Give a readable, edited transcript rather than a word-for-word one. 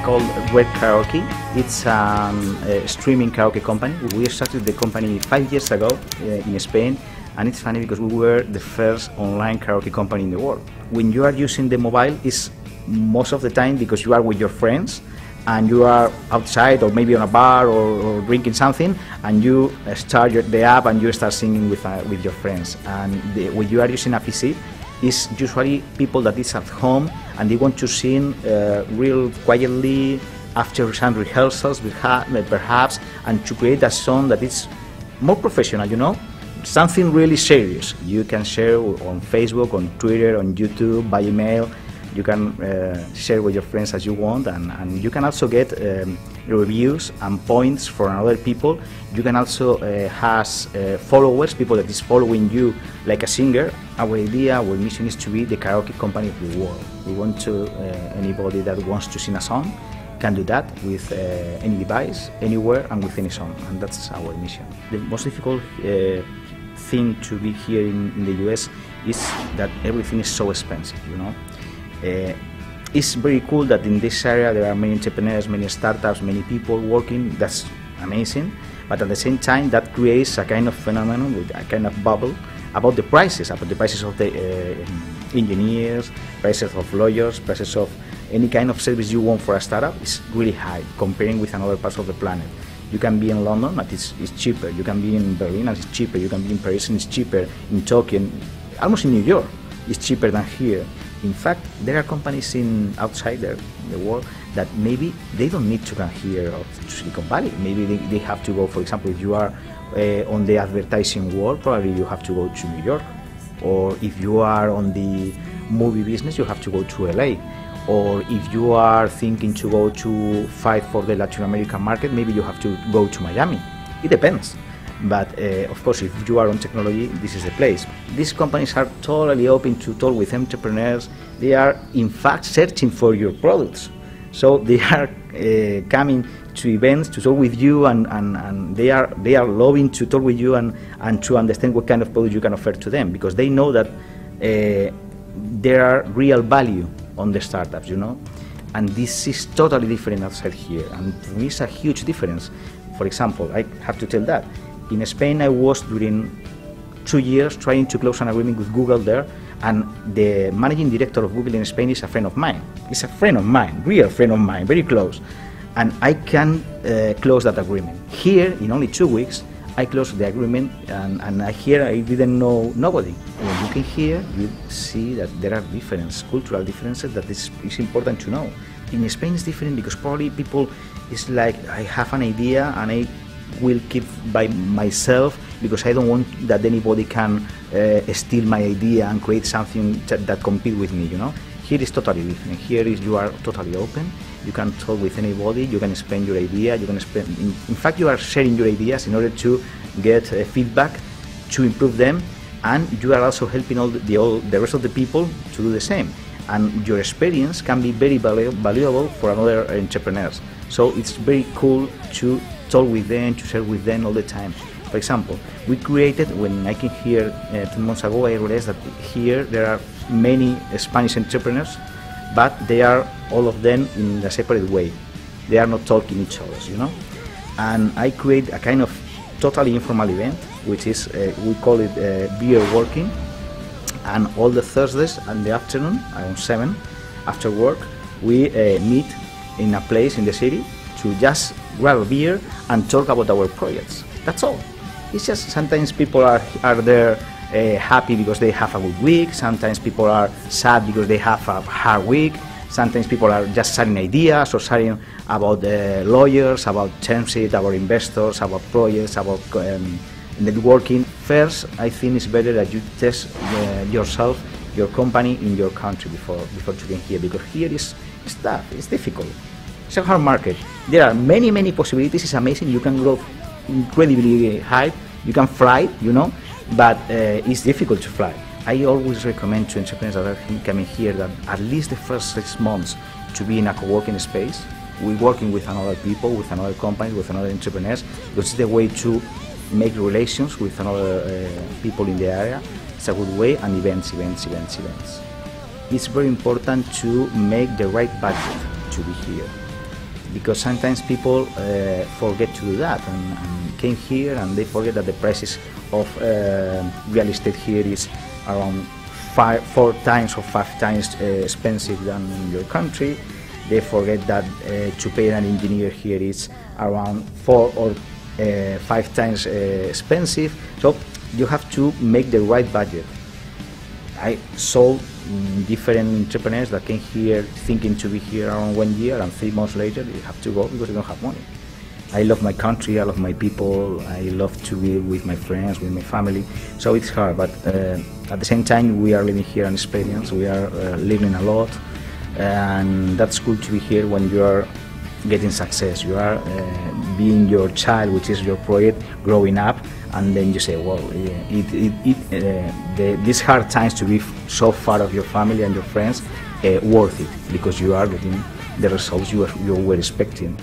called Red Karaoke. It's a streaming karaoke company. We started the company 5 years ago in Spain, and it's funny because we were the first online karaoke company in the world. When you are using the mobile, it's most of the time because you are with your friends and you are outside or maybe on a bar or drinking something, and you start the app and you start singing with your friends. And when you are using a PC, it's usually people that is at home and they want to sing real quietly after some rehearsals perhaps, and to create a song that is more professional, you know, something really serious. You can share on Facebook, on Twitter, on YouTube, by email. You can share with your friends as you want, and you can also get reviews and points from other people. You can also have followers, people that is following you like a singer. Our idea, our mission is to be the karaoke company of the world. We want to, anybody that wants to sing a song can do that with any device, anywhere, and with any song, and that's our mission. The most difficult thing to be here in the US is that everything is so expensive, you know. It's very cool that in this area there are many entrepreneurs, many startups, many people working. That's amazing, but at the same time that creates a kind of phenomenon, with a kind of bubble about the prices of the engineers, prices of lawyers, prices of any kind of service you want for a startup is really high comparing with another parts of the planet. You can be in London, but it's cheaper. You can be in Berlin, and it's cheaper. You can be in Paris, and it's cheaper. In Tokyo, almost in New York, it's cheaper than here. In fact, there are companies outside the world that maybe they don't need to come here to Silicon Valley. Maybe they have to go, for example, if you are on the advertising world, probably you have to go to New York. Or if you are on the movie business, you have to go to LA. Or if you are thinking to go to fight for the Latin American market, maybe you have to go to Miami. It depends. But of course, if you are on technology, this is the place. These companies are totally open to talk with entrepreneurs. They are, in fact, searching for your products. So they are coming to events to talk with you, and they are loving to talk with you and to understand what kind of product you can offer to them, because they know that there are real value on the startups, you know. And this is totally different outside here, and for me it's a huge difference. For example, I have to tell that. In Spain, I was during 2 years trying to close an agreement with Google there, and the managing director of Google in Spain is a friend of mine. He's a friend of mine, real friend of mine, very close. And I can close that agreement. Here, in only 2 weeks, I closed the agreement, and here I didn't know nobody. When you can hear, you see that there are cultural differences that is important to know. In Spain, it's different because probably people, it's like, I have an idea and I will keep by myself because I don't want that anybody can steal my idea and create something that compete with me, you know. Here is totally different. Here is you are totally open. You can talk with anybody. You can explain your idea. You can explain. In fact, you are sharing your ideas in order to get feedback, to improve them, and you are also helping all the rest of the people to do the same. And your experience can be very valuable for other entrepreneurs. So it's very cool to talk with them, to share with them all the time. For example, we created, when I came here 2 months ago, I realized that here there are many Spanish entrepreneurs, but they are all of them in a separate way. They are not talking each other, you know. And I create a kind of totally informal event, which is, we call it beer working. And all the Thursdays in the afternoon, around 7, after work, we meet in a place in the city to just grab a beer and talk about our projects. That's all. It's just sometimes people are there happy because they have a good week. Sometimes people are sad because they have a hard week. Sometimes people are just sharing ideas or sharing about lawyers, about term sheet, about investors, about projects, about networking. First, I think it's better that you test yourself, your company in your country before joining here, because here is tough, it's difficult. It's a hard market. There are many possibilities. It's amazing. You can grow incredibly high. You can fly, you know, but it's difficult to fly. I always recommend to entrepreneurs that are coming here that at least the first 6 months to be in a co-working space. We're working with another people, with another companies, with another entrepreneurs, because it's the way to make relations with another people in the area. It's a good way, and events. It's very important to make the right budget to be here. because sometimes people forget to do that and came here and they forget that the prices of real estate here is around 4 times or 5 times expensive than in your country. They forget that to pay an engineer here is around 4 or 5 times expensive. So you have to make the right budget. I saw different entrepreneurs that came here thinking to be here around 1 year, and 3 months later they have to go because they don't have money. I love my country, I love my people, I love to be with my friends, with my family, so it's hard, but at the same time we are living here an experience, we are learning a lot, and that's good to be here when you are getting success, you are being your child, which is your project, growing up, and then you say, well, these hard times to be so far of your family and your friends, worth it, because you are getting the results you were expecting.